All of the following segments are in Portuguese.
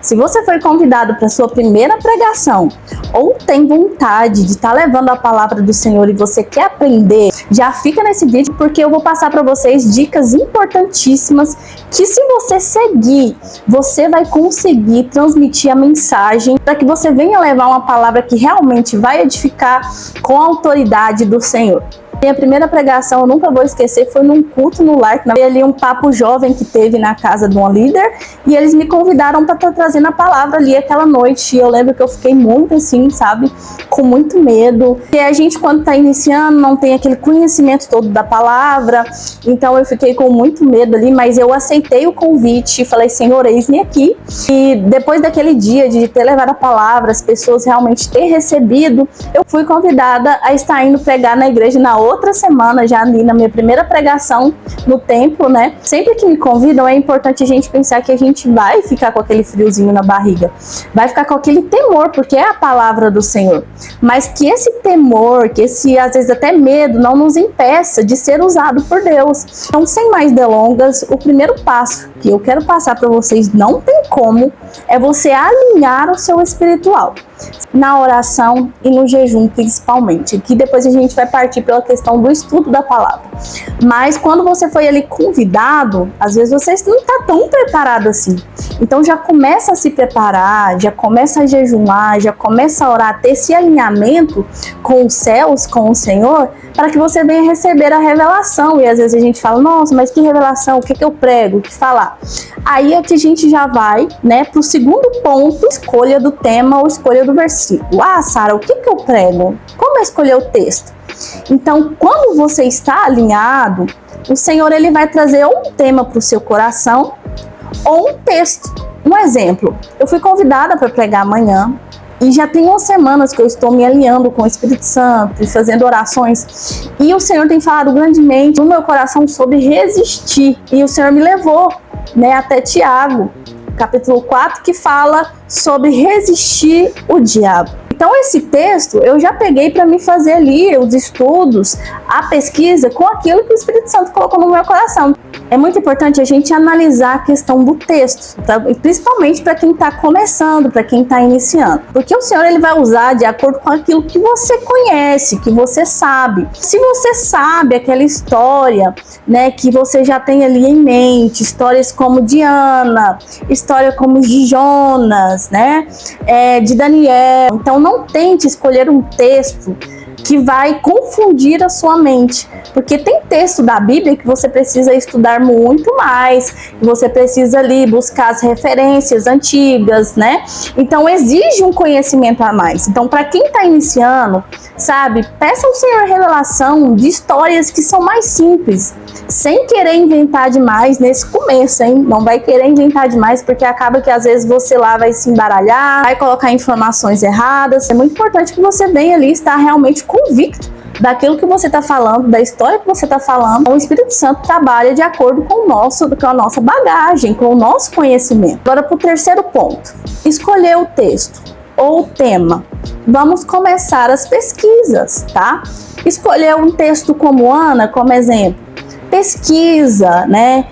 Se você foi convidado para sua primeira pregação ou tem vontade de estar levando a palavra do Senhor e você quer aprender, já fica nesse vídeo porque eu vou passar para vocês dicas importantíssimas que, se você seguir, você vai conseguir transmitir a mensagem para que você venha levar uma palavra que realmente vai edificar com a autoridade do Senhor. Minha primeira pregação, eu nunca vou esquecer, foi num culto no lar, que ali um papo jovem que teve na casa de uma líder, e eles me convidaram para estar trazendo a palavra ali aquela noite, e eu lembro que eu fiquei muito assim, sabe, com muito medo, e a gente quando está iniciando não tem aquele conhecimento todo da palavra, então eu fiquei com muito medo ali, mas eu aceitei o convite e falei, Senhor, eis-me aqui, e depois daquele dia de ter levado a palavra, as pessoas realmente ter recebido, eu fui convidada a estar indo pregar na igreja na outra semana, já ali na minha primeira pregação no templo, né? Sempre que me convidam, é importante a gente pensar que a gente vai ficar com aquele friozinho na barriga, vai ficar com aquele temor, porque é a palavra do Senhor, mas que esse temor, que esse, às vezes até medo, não nos impeça de ser usado por Deus. Então, sem mais delongas, o primeiro passo que eu quero passar para vocês, não tem como, é você alinhar o seu espiritual, na oração e no jejum principalmente, que depois a gente vai partir pela questão do estudo da palavra. Mas quando você foi ali convidado, às vezes você não está tão preparado assim. Então já começa a se preparar, já começa a jejuar, já começa a orar, ter esse alinhamento com os céus, com o Senhor, para que você venha receber a revelação. E às vezes a gente fala, nossa, mas que revelação, o que eu prego, o que falar? Aí é que a gente já vai, né, para o segundo ponto, escolha do tema ou escolha do versículo. Ah, Sara, o que eu prego? Como escolher o texto? Então, quando você está alinhado, o Senhor ele vai trazer ou um tema para o seu coração ou um texto. Um exemplo, eu fui convidada para pregar amanhã e já tem umas semanas que eu estou me alinhando com o Espírito Santo e fazendo orações, e o Senhor tem falado grandemente no meu coração sobre resistir, e o Senhor me levou, né, até Tiago, capítulo 4, que fala sobre resistir o diabo. Então esse texto eu já peguei para me fazer ali os estudos, a pesquisa com aquilo que o Espírito Santo colocou no meu coração. É muito importante a gente analisar a questão do texto, tá? Principalmente para quem está começando, para quem está iniciando. Porque o Senhor ele vai usar de acordo com aquilo que você conhece, que você sabe. Se você sabe aquela história, né, que você já tem ali em mente, histórias como de Ana, história como de Jonas, né, de Daniel. Então não tente escolher um texto que vai confundir a sua mente, porque tem texto da Bíblia que você precisa estudar muito mais, você precisa ali buscar as referências antigas, né? Então exige um conhecimento a mais. Então, para quem está iniciando, sabe, peça ao Senhor revelação de histórias que são mais simples, sem querer inventar demais nesse começo, hein? Não vai querer inventar demais, porque acaba que às vezes você lá vai se embaralhar, vai colocar informações erradas. É muito importante que você venha ali estar realmente convicto daquilo que você está falando, da história que você está falando. O Espírito Santo trabalha de acordo com a nossa bagagem, com o nosso conhecimento. Agora, para o terceiro ponto, escolher o texto ou o tema. Vamos começar as pesquisas, tá? Escolher um texto como Ana, como exemplo. Pesquisa, né?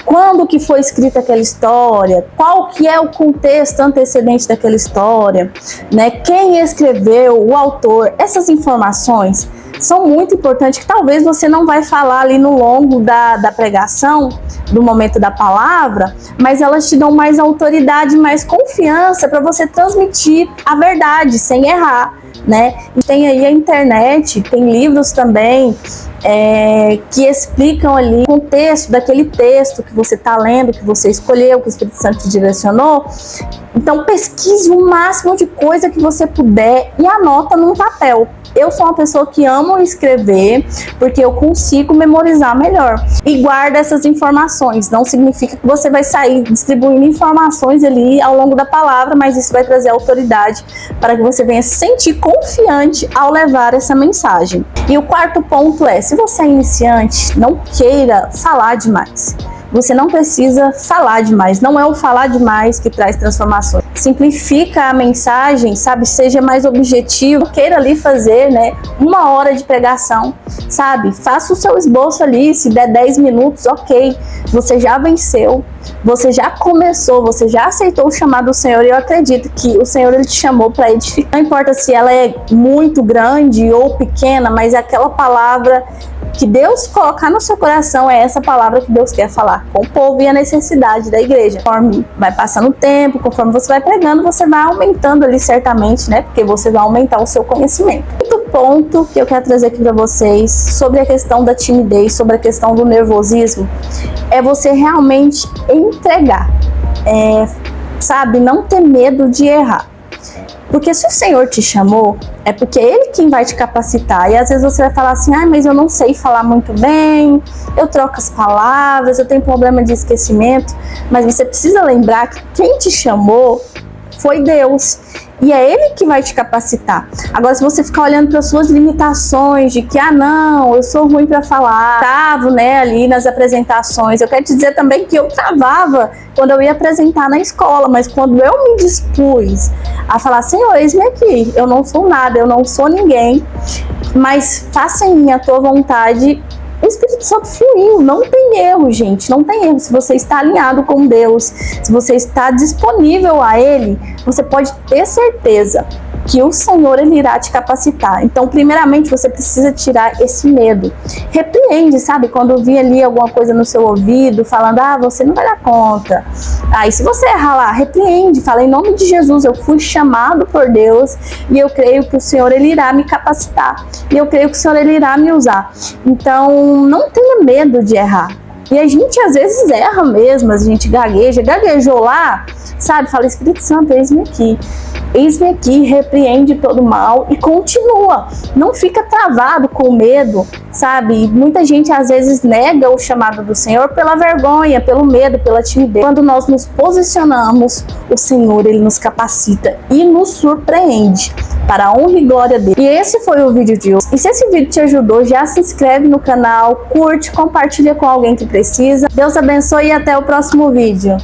Quando que foi escrita aquela história, qual que é o contexto antecedente daquela história, né? Quem escreveu, o autor, essas informações são muito importantes, que talvez você não vai falar ali no longo da pregação, do momento da palavra, mas elas te dão mais autoridade, mais confiança para você transmitir a verdade sem errar, né? E tem aí a internet, tem livros também, que explicam ali o contexto daquele texto que você está lendo, que você escolheu, que o Espírito Santo te direcionou. Então pesquise o máximo de coisa que você puder e anota num papel. Eu sou uma pessoa que amo escrever, porque eu consigo memorizar melhor. E guarda essas informações. Não significa que você vai sair distribuindo informações ali ao longo da palavra, mas isso vai trazer autoridade para que você venha se sentir confiante ao levar essa mensagem. E o quarto ponto é, se você é iniciante, não queira falar demais. você não precisa falar demais. Não é o falar demais que traz transformações. Simplifica a mensagem, sabe? Seja mais objetivo. Queira ali fazer, né, 1 hora de pregação, sabe? Faça o seu esboço ali, se der 10 minutos, ok. Você já venceu, você já começou, você já aceitou o chamado do Senhor, e eu acredito que o Senhor, ele te chamou para edificar. Não importa se ela é muito grande ou pequena, mas é aquela palavra que Deus colocar no seu coração, é essa palavra que Deus quer falar com o povo e a necessidade da igreja. Conforme vai passando o tempo, conforme você vai pregando, você vai aumentando ali certamente, né? Porque você vai aumentar o seu conhecimento. Outro ponto que eu quero trazer aqui para vocês sobre a questão da timidez, sobre a questão do nervosismo, é você realmente entregar, sabe? Não ter medo de errar. Porque se o Senhor te chamou, é porque Ele quem vai te capacitar. E às vezes você vai falar assim, mas eu não sei falar muito bem, eu troco as palavras, eu tenho problema de esquecimento. Mas você precisa lembrar que quem te chamou foi Deus. E é Ele que vai te capacitar. Agora, se você ficar olhando para as suas limitações, de que, não, eu sou ruim para falar, travo, né, ali nas apresentações. Eu quero te dizer também que eu travava quando eu ia apresentar na escola, mas quando eu me dispus a falar, Senhor, eis-me aqui, eu não sou nada, eu não sou ninguém, mas faça em mim a tua vontade. O Espírito Santo fluiu, não tem erro, gente, não tem erro. Se você está alinhado com Deus, se você está disponível a Ele, você pode ter certeza que o Senhor, Ele irá te capacitar. Então, primeiramente, você precisa tirar esse medo. Repreende, sabe? Quando eu vi ali alguma coisa no seu ouvido, falando, você não vai dar conta. E se você errar lá, repreende, fala, em nome de Jesus, eu fui chamado por Deus e eu creio que o Senhor, Ele irá me capacitar. E eu creio que o Senhor, Ele irá me usar. Então, não tenha medo de errar. E a gente às vezes erra mesmo, a gente gaguejou lá, sabe? Fala, Espírito Santo, eis-me aqui, repreende todo mal e continua. Não fica travado com medo, sabe? Muita gente às vezes nega o chamado do Senhor pela vergonha, pelo medo, pela timidez. Quando nós nos posicionamos, o Senhor, Ele nos capacita e nos surpreende para a honra e glória dele. E esse foi o vídeo de hoje. E se esse vídeo te ajudou, já se inscreve no canal, curte, compartilha com alguém que precisa. Deus abençoe e até o próximo vídeo.